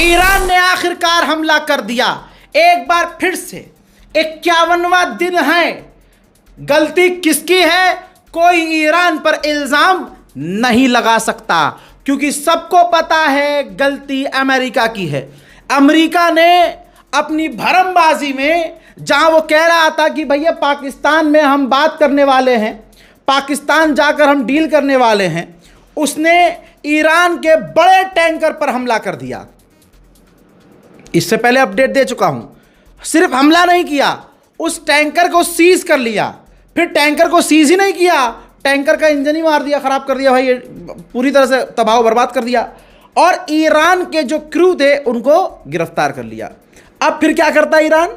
Iran ने आखिरकार हमला कर दिया। एक बार फिर से 51वां दिन है। गलती किसकी है? कोई ईरान पर इल्जाम नहीं लगा सकता, क्योंकि सबको पता है गलती अमेरिका की है। अमेरिका ने अपनी भरमबाजी में, जहां वो कह रहा था कि भैया पाकिस्तान में हम बात करने वाले हैं, पाकिस्तान जाकर हम डील करने वाले हैं, उसने ईरान के बड़े टैंकर पर हमला कर दिया। इससे पहले अपडेट दे चुका हूं। सिर्फ हमला नहीं किया, उस टैंकर को सीज कर लिया। फिर टैंकर को सीज ही नहीं किया, टैंकर का इंजन ही मार दिया, खराब कर दिया भाई, पूरी तरह से तबाह बर्बाद कर दिया। और ईरान के जो क्रू थे उनको गिरफ्तार कर लिया। अब फिर क्या करता ईरान?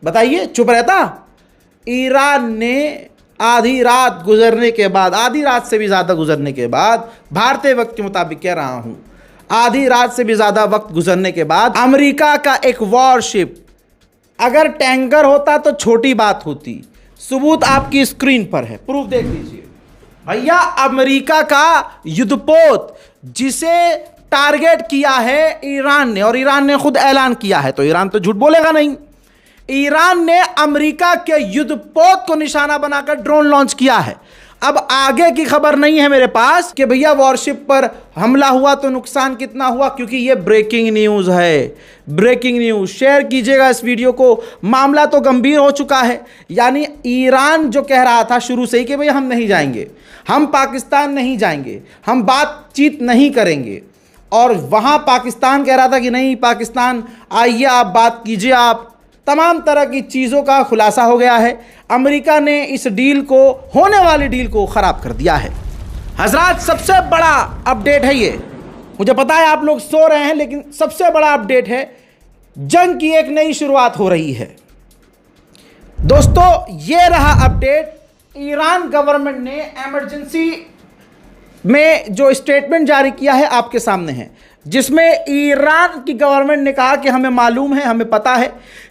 बताइए, चुप रहता? ईरान ने आधी रात गुजरने के बाद, आधी रात से भी ज़्यादा गुजरने के बाद, भारतीय वक्त के मुताबिक कह रहा हूं, आधी रात से भी ज़्यादा वक्त गुजरने के बाद अमेरिका का एक वॉरशिप, अगर टैंकर होता तो छोटी बात होती। सबूत आपकी स्क्रीन पर है, प्रूफ देख लीजिए भैया। अमेरिका का युद्धपोत जिसे टारगेट किया है ईरान ने, और ईरान ने खुद ऐलान किया है, तो ईरान तो झूठ बोलेगा नहीं। ईरान ने अमेरिका के युद्धपोत को निशाना बनाकर ड्रोन लॉन्च किया है। अब आगे की खबर नहीं है मेरे पास कि भैया वॉरशिप पर हमला हुआ तो नुकसान कितना हुआ, क्योंकि ये ब्रेकिंग न्यूज़ है। ब्रेकिंग न्यूज़ शेयर कीजिएगा इस वीडियो को। मामला तो गंभीर हो चुका है। यानी ईरान जो कह रहा था शुरू से ही कि भैया हम नहीं जाएंगे, हम पाकिस्तान नहीं जाएंगे, हम बातचीत नहीं करेंगे, और वहाँ पाकिस्तान कह रहा था कि नहीं पाकिस्तान आइए आप बात कीजिए आप, तमाम तरह की चीज़ों का खुलासा हो गया है। अमेरिका ने इस डील को, होने वाली डील को ख़राब कर दिया है। हजरात, सबसे बड़ा अपडेट है ये। मुझे पता है आप लोग सो रहे हैं, लेकिन सबसे बड़ा अपडेट है, जंग की एक नई शुरुआत हो रही है। दोस्तों, ये रहा अपडेट। ईरान गवर्नमेंट ने इमरजेंसी में जो स्टेटमेंट जारी किया है आपके सामने है, जिसमें ईरान की गवर्नमेंट ने कहा कि हमें मालूम है, हमें पता है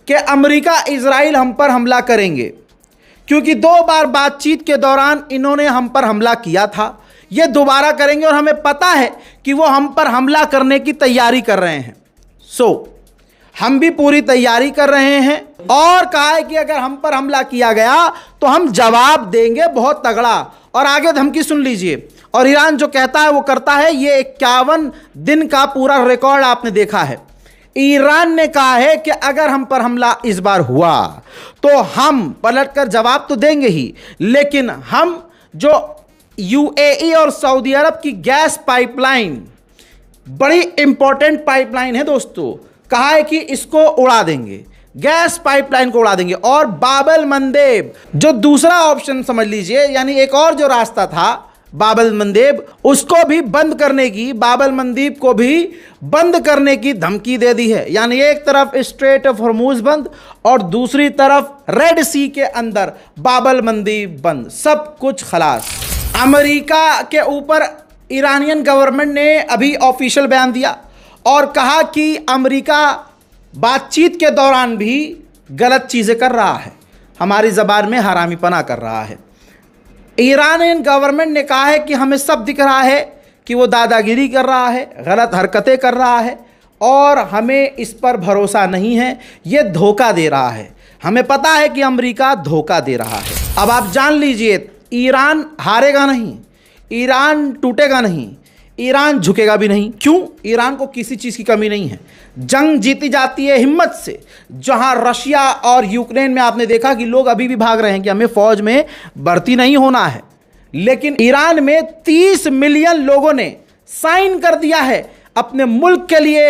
कि अमेरिका इजराइल हम पर हमला करेंगे, क्योंकि 2 बार बातचीत के दौरान इन्होंने हम पर हमला किया था, ये दोबारा करेंगे, और हमें पता है कि वो हम पर हमला करने की तैयारी कर रहे हैं। हम भी पूरी तैयारी कर रहे हैं, और कहा है कि अगर हम पर हमला किया गया तो हम जवाब देंगे बहुत तगड़ा। और आगे धमकी सुन लीजिए। और ईरान जो कहता है वो करता है। ये 51 दिन का पूरा रिकॉर्ड आपने देखा है। ईरान ने कहा है कि अगर हम पर हमला इस बार हुआ तो हम पलटकर जवाब तो देंगे ही, लेकिन हम जो यूएई और सऊदी अरब की गैस पाइपलाइन, बड़ी इंपॉर्टेंट पाइपलाइन है दोस्तों, कहा है कि इसको उड़ा देंगे, गैस पाइपलाइन को उड़ा देंगे। और बाबल मंदेब, जो दूसरा ऑप्शन समझ लीजिए, यानी एक और जो रास्ता था बाबल मंदेब, उसको भी बंद करने की, बाबल मंदीब को भी बंद करने की धमकी दे दी है। यानी एक तरफ स्ट्रेट ऑफ हॉर्मूज बंद और दूसरी तरफ रेड सी के अंदर बाबल मंदीब बंद, सब कुछ खलास। अमेरिका के ऊपर ईरानियन गवर्नमेंट ने अभी ऑफिशियल बयान दिया और कहा कि अमेरिका बातचीत के दौरान भी गलत चीज़ें कर रहा है, हमारी ज़बान में हरामीपना कर रहा है। ईरानियन गवर्नमेंट ने कहा है कि हमें सब दिख रहा है कि वो दादागिरी कर रहा है, गलत हरकतें कर रहा है, और हमें इस पर भरोसा नहीं है, ये धोखा दे रहा है। हमें पता है कि अमेरिका धोखा दे रहा है। अब आप जान लीजिए, ईरान हारेगा नहीं, ईरान टूटेगा नहीं, ईरान झुकेगा भी नहीं। क्यों? ईरान को किसी चीज़ की कमी नहीं है। जंग जीती जाती है हिम्मत से। जहां रशिया और यूक्रेन में आपने देखा कि लोग अभी भी भाग रहे हैं कि हमें फौज में भर्ती नहीं होना है, लेकिन ईरान में 30 मिलियन लोगों ने साइन कर दिया है अपने मुल्क के लिए,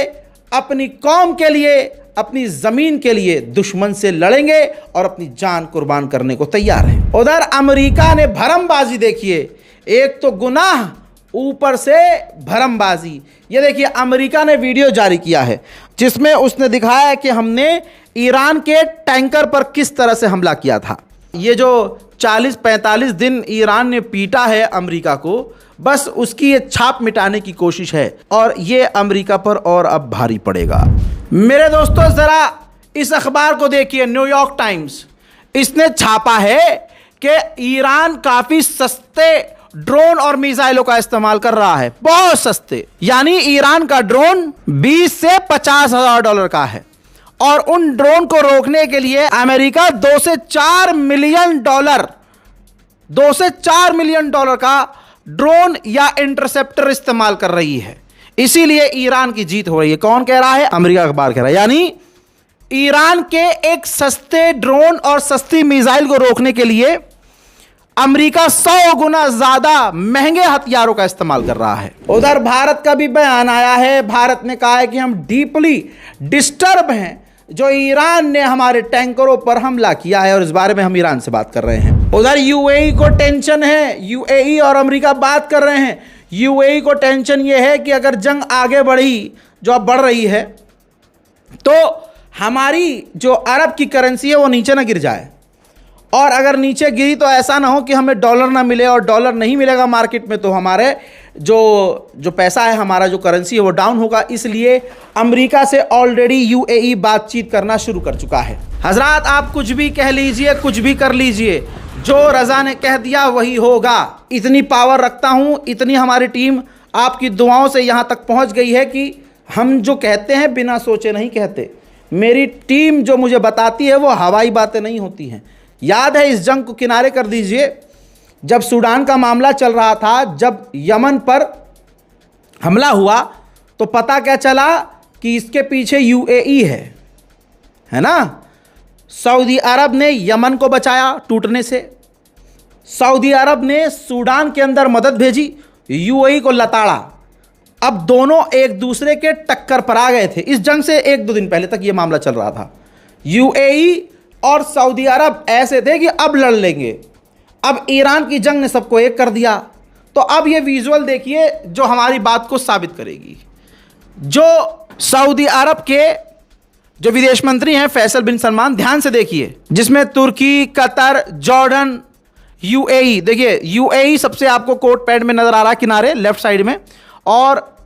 अपनी कौम के लिए, अपनी ज़मीन के लिए दुश्मन से लड़ेंगे और अपनी जान कुर्बान करने को तैयार हैं। उधर अमेरिका ने भरमबाजी देखिए, एक तो गुनाह ऊपर से भरमबाजी। ये देखिए, अमेरिका ने वीडियो जारी किया है जिसमें उसने दिखाया है कि हमने ईरान के टैंकर पर किस तरह से हमला किया था। ये जो 40-45 दिन ईरान ने पीटा है अमेरिका को, बस उसकी ये छाप मिटाने की कोशिश है, और ये अमेरिका पर और अब भारी पड़ेगा। मेरे दोस्तों, ज़रा इस अखबार को देखिए, न्यूयॉर्क टाइम्स, इसने छापा है कि ईरान काफ़ी सस्ते ड्रोन और मिसाइलों का इस्तेमाल कर रहा है, बहुत सस्ते। यानी ईरान का ड्रोन 20 से 50,000 डॉलर का है और उन ड्रोन को रोकने के लिए अमेरिका 2 से 4 मिलियन डॉलर का ड्रोन या इंटरसेप्टर इस्तेमाल कर रही है। इसीलिए ईरान की जीत हो रही है। कौन कह रहा है? अमेरिका अखबार कह रहा है। यानी ईरान के एक सस्ते ड्रोन और सस्ती मिसाइल को रोकने के लिए अमेरिका 100 गुना ज्यादा महंगे हथियारों का इस्तेमाल कर रहा है। उधर भारत का भी बयान आया है। भारत ने कहा है कि हम डीपली डिस्टर्ब हैं जो ईरान ने हमारे टैंकरों पर हमला किया है और इस बारे में हम ईरान से बात कर रहे हैं। उधर यूएई को टेंशन है। यूएई और अमेरिका बात कर रहे हैं। यूएई को टेंशन यह है कि अगर जंग आगे बढ़ी, जो अब बढ़ रही है, तो हमारी जो अरब की करेंसी है वो नीचे ना गिर जाए, और अगर नीचे गिरी तो ऐसा ना हो कि हमें डॉलर ना मिले, और डॉलर नहीं मिलेगा मार्केट में तो हमारे जो पैसा है, हमारा जो करेंसी है वो डाउन होगा। इसलिए अमेरिका से ऑलरेडी यूएई बातचीत करना शुरू कर चुका है। हजरात, आप कुछ भी कह लीजिए, कुछ भी कर लीजिए, जो रजा ने कह दिया वही होगा। इतनी पावर रखता हूं, इतनी हमारी टीम आपकी दुआओं से यहां तक पहुंच गई है कि हम जो कहते हैं बिना सोचे नहीं कहते। मेरी टीम जो मुझे बताती है वो हवाई बातें नहीं होती हैं। याद है, इस जंग को किनारे कर दीजिए, जब सूडान का मामला चल रहा था, जब यमन पर हमला हुआ तो पता क्या चला कि इसके पीछे यूएई है ना। सऊदी अरब ने यमन को बचाया टूटने से, सऊदी अरब ने सूडान के अंदर मदद भेजी, यूएई को लताड़ा। अब दोनों एक दूसरे के टक्कर पर आ गए थे। इस जंग से 1-2 दिन पहले तक यह मामला चल रहा था। यूएई और सऊदी अरब ऐसे थे कि अब लड़ लेंगे। अब ईरान की जंग ने सबको एक कर दिया। तो अब ये विजुअल देखिए जो हमारी बात को साबित करेगी। जो सऊदी अरब के जो विदेश मंत्री हैं फैसल बिन सलमान, ध्यान से देखिए, जिसमें तुर्की, कतर, जॉर्डन, यूएई, देखिए यूएई सबसे आपको कोट पैड में नजर आ रहा है किनारे लेफ्ट साइड में, और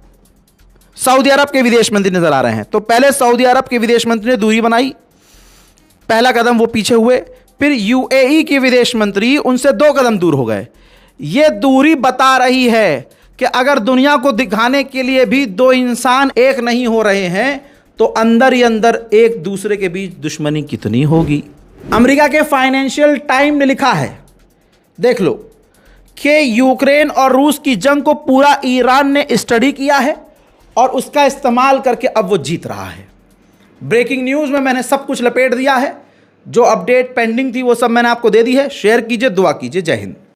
सऊदी अरब के विदेश मंत्री नजर आ रहे हैं। तो पहले सऊदी अरब के विदेश मंत्री ने दूरी बनाई, पहला कदम वो पीछे हुए, फिर यूएई के विदेश मंत्री उनसे 2 कदम दूर हो गए। ये दूरी बता रही है कि अगर दुनिया को दिखाने के लिए भी 2 इंसान एक नहीं हो रहे हैं तो अंदर ही अंदर एक दूसरे के बीच दुश्मनी कितनी होगी। अमेरिका के फाइनेंशियल टाइम ने लिखा है, देख लो, कि यूक्रेन और रूस की जंग को पूरा ईरान ने स्टडी किया है और उसका इस्तेमाल करके अब वो जीत रहा है। ब्रेकिंग न्यूज़ में मैंने सब कुछ लपेट दिया है। जो अपडेट पेंडिंग थी वो सब मैंने आपको दे दी है। शेयर कीजिए, दुआ कीजिए। जय हिंद।